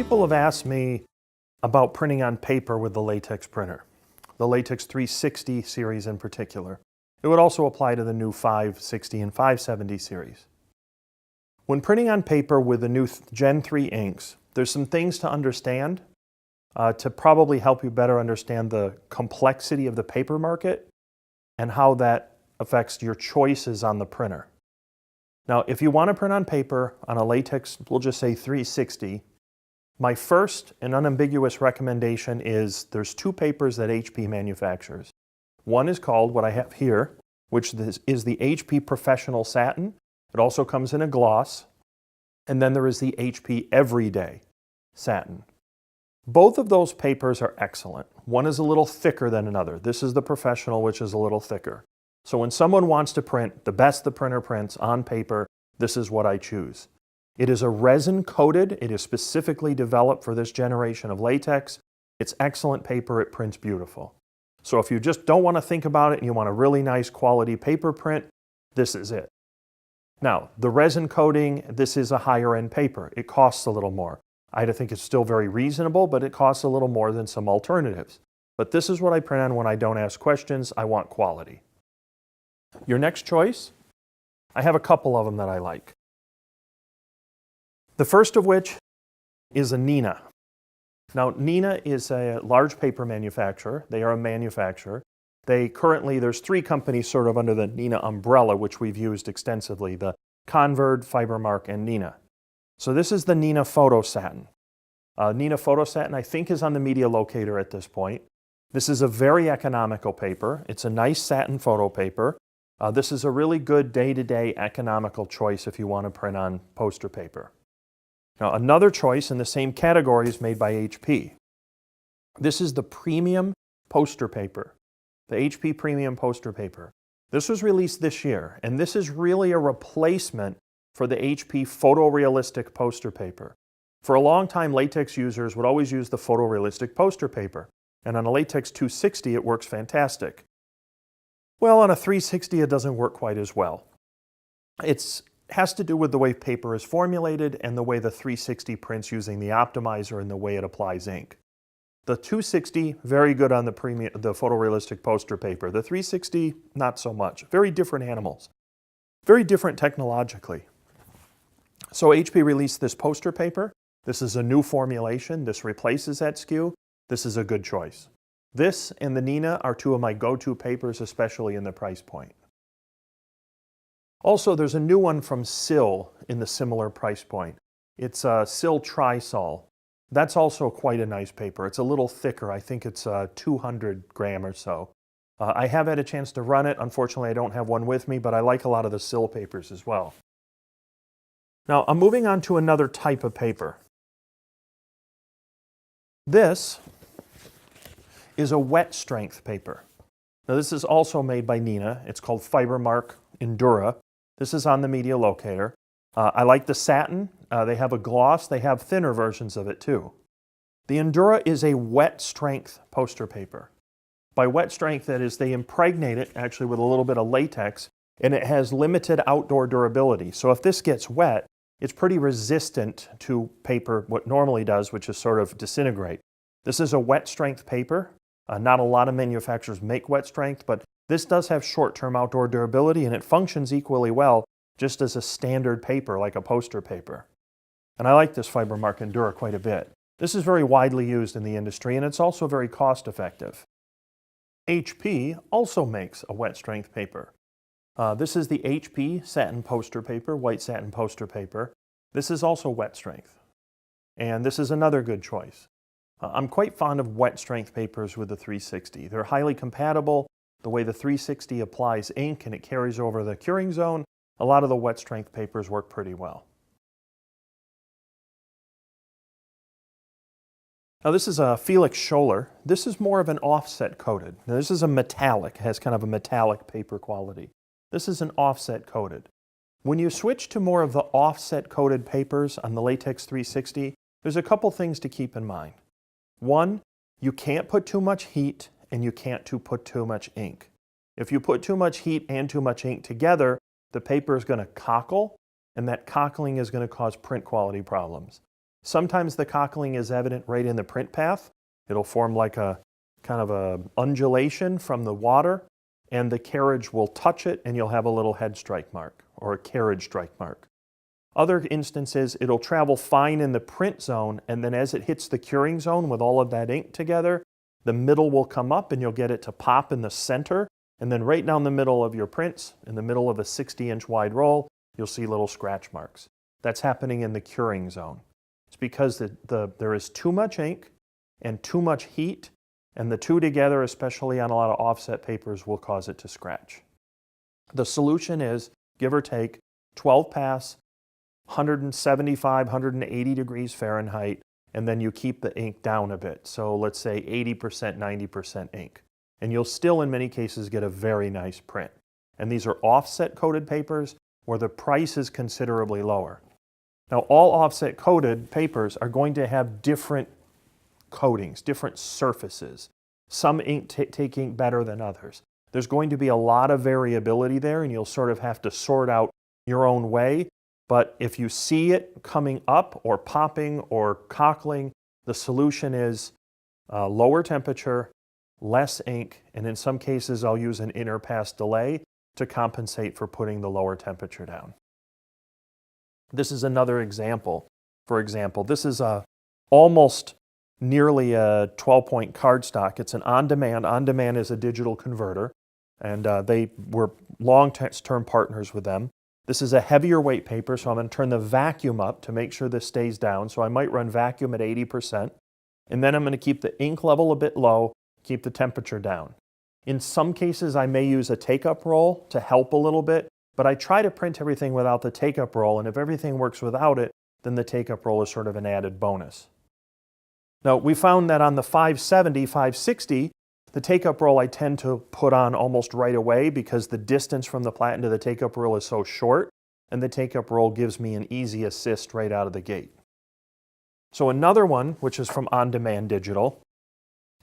People have asked me about printing on paper with the Latex printer, the Latex 360 series in particular. It would also apply to the new 560 and 570 series. When printing on paper with the new Gen 3 inks, there's some things to understand to probably help you better understand the complexity of the paper market and how that affects your choices on the printer. Now, if you want to print on paper on a Latex, we'll just say 360, my first and unambiguous recommendation is there's two papers that HP manufactures. One is called, what I have here, which is the HP Professional Satin. It also comes in a gloss. And then there is the HP Everyday Satin. Both of those papers are excellent. One is a little thicker than another. This is the Professional, which is a little thicker. So when someone wants to print the best the printer prints on paper, this is what I choose. It is a resin coated. It is specifically developed for this generation of latex. It's excellent paper. It prints beautiful. So if you just don't want to think about it and you want a really nice quality paper print, this is it. Now, the resin coating, this is a higher end paper. It costs a little more. I think it's still very reasonable, but it costs a little more than some alternatives. But this is what I print on when I don't ask questions. I want quality. Your next choice, I have a couple of them that I like. The first of which is a Neenah. Now, Neenah is a large paper manufacturer. They are a manufacturer. There's three companies sort of under the Neenah umbrella, which we've used extensively, the Convert, Fibermark, and Neenah. So this is the Neenah Photo Satin. Neenah Photo Satin, I think, is on the Media Locator at this point. This is a very economical paper. It's a nice satin photo paper. This is a really good day-to-day economical choice if you want to print on poster paper. Now, another choice in the same category is made by HP. This is the premium poster paper, the HP premium poster paper. This was released this year, and this is really a replacement for the HP photorealistic poster paper. For a long time, latex users would always use the photorealistic poster paper, and on a Latex 260, it works fantastic. Well, on a 360, it doesn't work quite as well. It has to do with the way paper is formulated and the way the 360 prints using the optimizer and the way it applies ink. The 260, very good on the photorealistic poster paper. The 360, not so much. Very different animals. Very different technologically. So HP released this poster paper. This is a new formulation. This replaces that SKU. This is a good choice. This and the Neenah are two of my go-to papers, especially in the price point. Also, there's a new one from Sil in the similar price point. It's Sil Trisol. That's also quite a nice paper. It's a little thicker. I think it's 200 gram or so. I have had a chance to run it. Unfortunately, I don't have one with me, but I like a lot of the Sil papers as well. Now, I'm moving on to another type of paper. This is a wet strength paper. Now, this is also made by Neenah. It's called Fibermark Endura. This is on the Media Locator. I like the satin. They have a gloss. They have thinner versions of it too. The Endura is a wet strength poster paper. By wet strength, that is, they impregnate it actually with a little bit of latex, and it has limited outdoor durability. So if this gets wet, it's pretty resistant to paper, what normally does, which is sort of disintegrate. This is a wet strength paper. Not a lot of manufacturers make wet strength, but this does have short-term outdoor durability, and it functions equally well just as a standard paper, like a poster paper. And I like this Fibermark Endura quite a bit. This is very widely used in the industry, and it's also very cost-effective. HP also makes a wet strength paper. This is the HP satin poster paper, white satin poster paper. This is also wet strength. And this is another good choice. I'm quite fond of wet strength papers with the 360. They're highly compatible. The way the 360 applies ink and it carries over the curing zone, a lot of the wet strength papers work pretty well. Now this is a Felix Scholler. This is more of an offset coated. Now this is a metallic, has kind of a metallic paper quality. This is an offset coated. When you switch to more of the offset coated papers on the Latex 360, there's a couple things to keep in mind. One, you can't put too much heat and you can't put too much ink. If you put too much heat and too much ink together, the paper is going to cockle, and that cockling is going to cause print quality problems. Sometimes the cockling is evident right in the print path. It'll form like a kind of a undulation from the water, and the carriage will touch it and you'll have a little head strike mark or a carriage strike mark. Other instances, it'll travel fine in the print zone, and then as it hits the curing zone with all of that ink together, the middle will come up and you'll get it to pop in the center, and then right down the middle of your prints, in the middle of a 60-inch wide roll, you'll see little scratch marks. That's happening in the curing zone. It's because there is too much ink and too much heat, and the two together, especially on a lot of offset papers, will cause it to scratch. The solution is, give or take, 12 pass, 175, 180 degrees Fahrenheit, and then you keep the ink down a bit. So let's say 80%, 90% ink. And you'll still, in many cases, get a very nice print. And these are offset coated papers where the price is considerably lower. Now, all offset coated papers are going to have different coatings, different surfaces. Some ink take ink better than others. There's going to be a lot of variability there, and you'll sort of have to sort out your own way. But if you see it coming up or popping or cockling, the solution is lower temperature, less ink, and in some cases I'll use an inner pass delay to compensate for putting the lower temperature down. This is another example. For example, this is almost nearly a 12-point cardstock. It's an on-demand. On-demand is a digital converter, and they were long-term partners with them. This is a heavier weight paper, so I'm going to turn the vacuum up to make sure this stays down. So I might run vacuum at 80%, and then I'm going to keep the ink level a bit low, keep the temperature down. In some cases, I may use a take-up roll to help a little bit, but I try to print everything without the take-up roll, and if everything works without it, then the take-up roll is sort of an added bonus. Now, we found that on the 570, 560, the take-up roll I tend to put on almost right away because the distance from the platen to the take-up roll is so short, and the take-up roll gives me an easy assist right out of the gate. So another one, which is from On Demand Digital,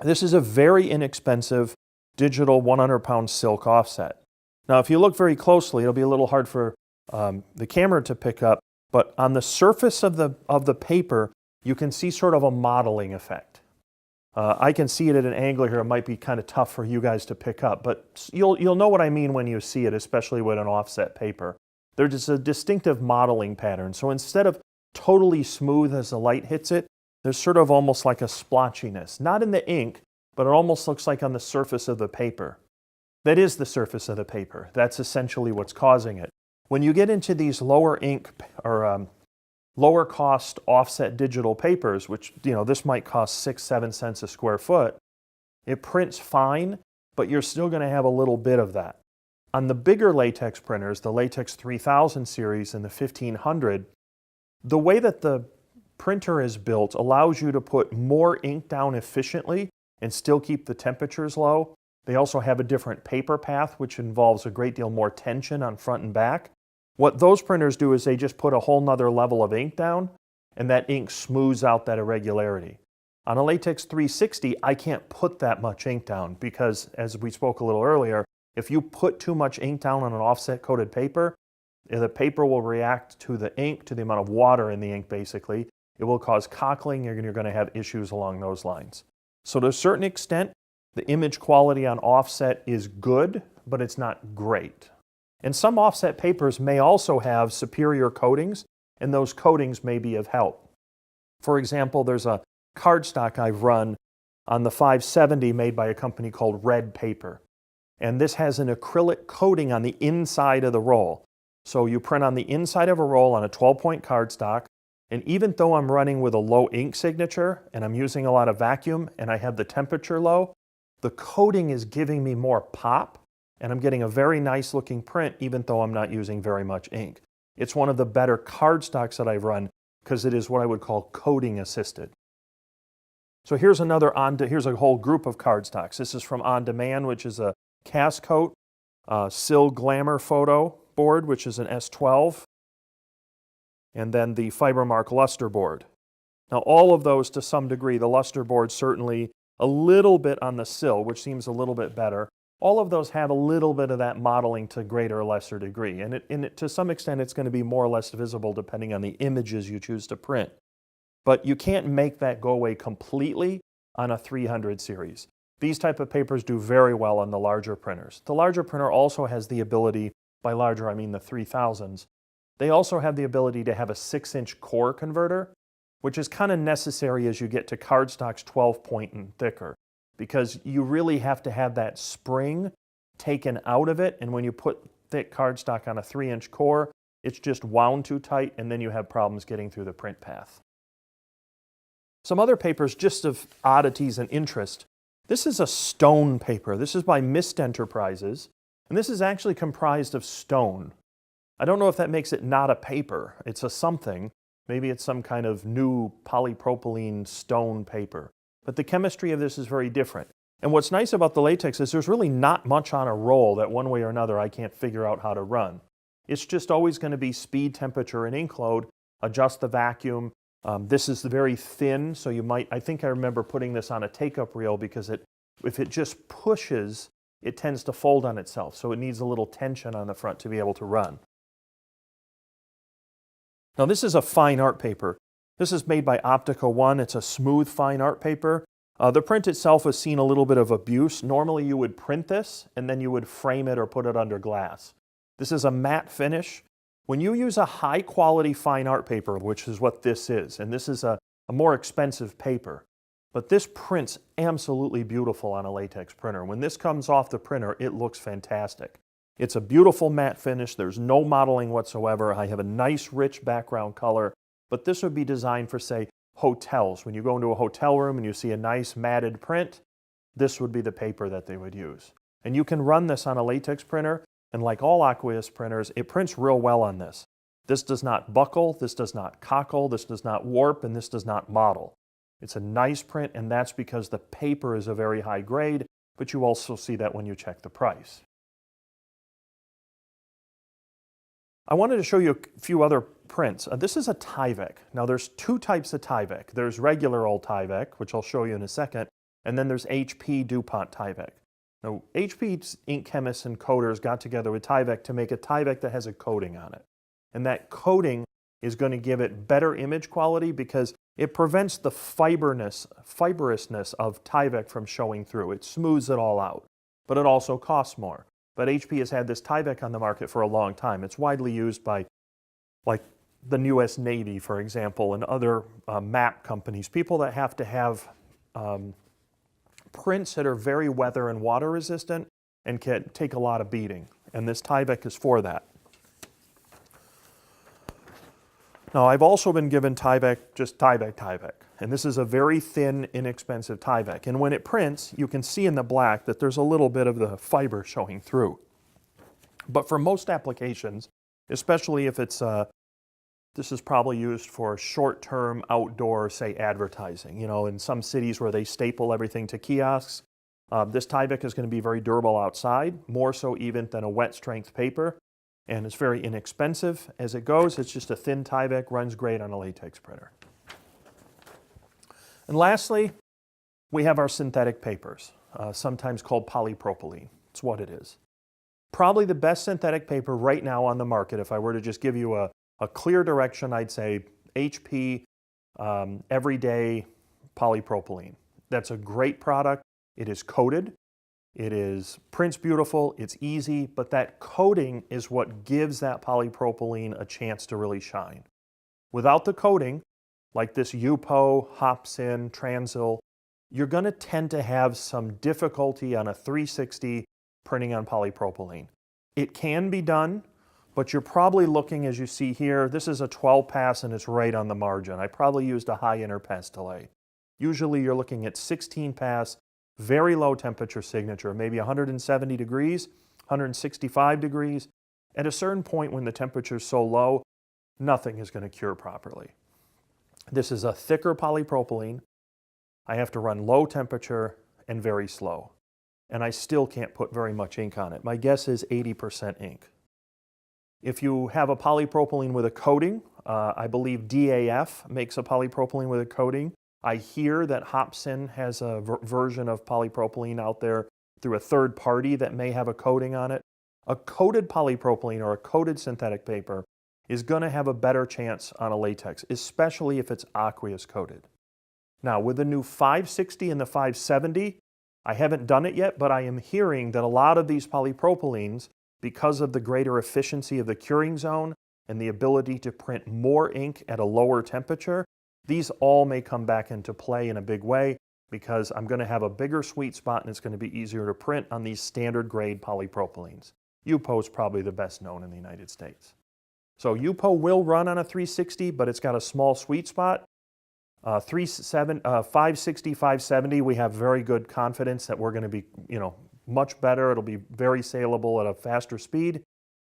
this is a very inexpensive digital 100-pound silk offset. Now, if you look very closely, it'll be a little hard for the camera to pick up, but on the surface of the paper, you can see sort of a modeling effect. I can see it at an angle here. It might be kind of tough for you guys to pick up, but you'll know what I mean when you see it, especially with an offset paper. There's just a distinctive modeling pattern. So instead of totally smooth as the light hits it, there's sort of almost like a splotchiness. Not in the ink, but it almost looks like on the surface of the paper. That is the surface of the paper. That's essentially what's causing it. When you get into these lower ink or lower cost offset digital papers, which, this might cost 6-7 cents a square foot, it prints fine, but you're still going to have a little bit of that. On the bigger latex printers, the Latex 3000 series and the 1500, the way that the printer is built allows you to put more ink down efficiently and still keep the temperatures low. They also have a different paper path, which involves a great deal more tension on front and back. What those printers do is they just put a whole nother level of ink down, and that ink smooths out that irregularity. On a Latex 360, I can't put that much ink down because, as we spoke a little earlier, if you put too much ink down on an offset coated paper, the paper will react to the ink, to the amount of water in the ink basically. It will cause cockling, and you're going to have issues along those lines. So to a certain extent, the image quality on offset is good, but it's not great. And some offset papers may also have superior coatings, and those coatings may be of help. For example, there's a cardstock I've run on the 570 made by a company called Red Paper. And this has an acrylic coating on the inside of the roll. So you print on the inside of a roll on a 12-point cardstock, and even though I'm running with a low ink signature, and I'm using a lot of vacuum, and I have the temperature low, the coating is giving me more pop, and I'm getting a very nice looking print even though I'm not using very much ink. It's one of the better cardstocks that I've run because it is what I would call coating assisted. So here's here's a whole group of cardstocks. This is from On Demand, which is a cast coat, Sil Glamour Photo board, which is an S12, and then the Fibermark Luster board. Now all of those to some degree, the Luster board certainly a little bit on the Sil, which seems a little bit better. All of those have a little bit of that modeling to greater or lesser degree. And to some extent, it's going to be more or less visible depending on the images you choose to print. but you can't make that go away completely on a 300 series. These type of papers do very well on the larger printers. The larger printer also has the ability, by larger I mean the 3000s, they also have the ability to have a 6-inch core converter, which is kind of necessary as you get to cardstocks 12 point and thicker, because you really have to have that spring taken out of it, and when you put thick cardstock on a 3-inch core, it's just wound too tight, and then you have problems getting through the print path. Some other papers just of oddities and interest. This is a stone paper. This is by Mist Enterprises, and this is actually comprised of stone. I don't know if that makes it not a paper. It's a something. Maybe it's some kind of new polypropylene stone paper. But the chemistry of this is very different. And what's nice about the latex is there's really not much on a roll that one way or another I can't figure out how to run. It's just always going to be speed, temperature, and ink load, adjust the vacuum. This is very thin, so you might, I think I remember putting this on a take-up reel because if it just pushes, it tends to fold on itself. So it needs a little tension on the front to be able to run. Now this is a fine art paper. This is made by Optica 1. It's a smooth fine art paper. The print itself has seen a little bit of abuse. Normally you would print this and then you would frame it or put it under glass. This is a matte finish. When you use a high quality fine art paper, which is what this is, and this is a more expensive paper, but this prints absolutely beautiful on a latex printer. When this comes off the printer, it looks fantastic. It's a beautiful matte finish. There's no modeling whatsoever. I have a nice rich background color, but this would be designed for, say, hotels. When you go into a hotel room and you see a nice matted print, this would be the paper that they would use. And you can run this on a latex printer, and like all aqueous printers, it prints real well on this. This does not buckle, this does not cockle, this does not warp, and this does not model. It's a nice print, and that's because the paper is a very high grade, but you also see that when you check the price. I wanted to show you a few other prints. This is a Tyvek. Now there's two types of Tyvek. There's regular old Tyvek, which I'll show you in a second, and then there's HP Dupont Tyvek. Now HP's ink chemists and coaters got together with Tyvek to make a Tyvek that has a coating on it. And that coating is going to give it better image quality because it prevents the fibrousness of Tyvek from showing through. It smooths it all out, but it also costs more. But HP has had this Tyvek on the market for a long time. It's widely used by, like, the US Navy, for example, and other map companies, people that have to have prints that are very weather and water resistant and can take a lot of beating. And this Tyvek is for that. Now, I've also been given Tyvek, just Tyvek. And this is a very thin, inexpensive Tyvek. And when it prints, you can see in the black that there's a little bit of the fiber showing through. But for most applications, especially if it's, this is probably used for short-term outdoor, say, advertising. You know, in some cities where they staple everything to kiosks, this Tyvek is going to be very durable outside, more so even than a wet-strength paper. And it's very inexpensive as it goes. It's just a thin Tyvek, runs great on a latex printer. And lastly, we have our synthetic papers, sometimes called polypropylene. It's what it is. Probably the best synthetic paper right now on the market, if I were to just give you a clear direction, I'd say HP Everyday Polypropylene. That's a great product. It is coated. It prints beautiful, it's easy, but that coating is what gives that polypropylene a chance to really shine. Without the coating, like this UPO, Hopsin, Transil, you're going to tend to have some difficulty on a 360 printing on polypropylene. It can be done, but you're probably looking, as you see here, this is a 12 pass and it's right on the margin. I probably used a high interpass delay. Usually you're looking at 16 pass, very low temperature signature, maybe 170 degrees, 165 degrees. At a certain point when the temperature is so low, nothing is going to cure properly. This is a thicker polypropylene. I have to run low temperature and very slow. And I still can't put very much ink on it. My guess is 80% ink. If you have a polypropylene with a coating, I believe DAF makes a polypropylene with a coating. I hear that Hopsin has a version of polypropylene out there through a third party that may have a coating on it. A coated polypropylene or a coated synthetic paper is going to have a better chance on a latex, especially if it's aqueous coated. Now, with the new 560 and the 570, I haven't done it yet, but I am hearing that a lot of these polypropylenes, because of the greater efficiency of the curing zone and the ability to print more ink at a lower temperature, these all may come back into play in a big way because I'm going to have a bigger sweet spot and it's going to be easier to print on these standard grade polypropylenes. UPO is probably the best known in the United States. So UPO will run on a 360, but it's got a small sweet spot. 560, 570, we have very good confidence that we're going to be, much better. It'll be very saleable at a faster speed.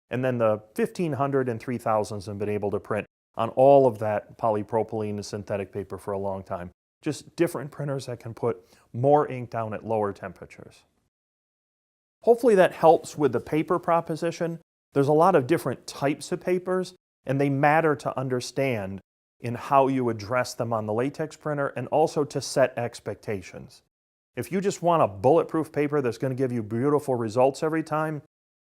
And then the 1500 and 3000s have been able to print on all of that polypropylene and synthetic paper for a long time. Just different printers that can put more ink down at lower temperatures. Hopefully that helps with the paper proposition. There's a lot of different types of papers, and they matter to understand in how you address them on the latex printer and also to set expectations. If you just want a bulletproof paper that's going to give you beautiful results every time,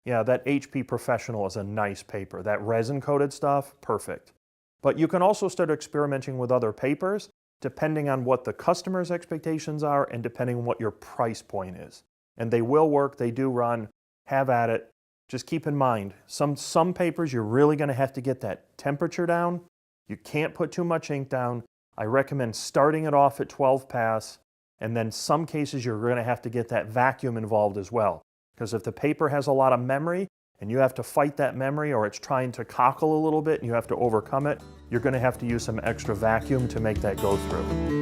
yeah, that HP Professional is a nice paper. That resin-coated stuff, perfect. But you can also start experimenting with other papers depending on what the customer's expectations are and depending on what your price point is. And they will work, they do run, have at it. Just keep in mind, some papers you're really going to have to get that temperature down. You can't put too much ink down. I recommend starting it off at 12 pass, and then some cases you're going to have to get that vacuum involved as well. Because if the paper has a lot of memory and you have to fight that memory or it's trying to cockle a little bit and you have to overcome it, you're going to have to use some extra vacuum to make that go through.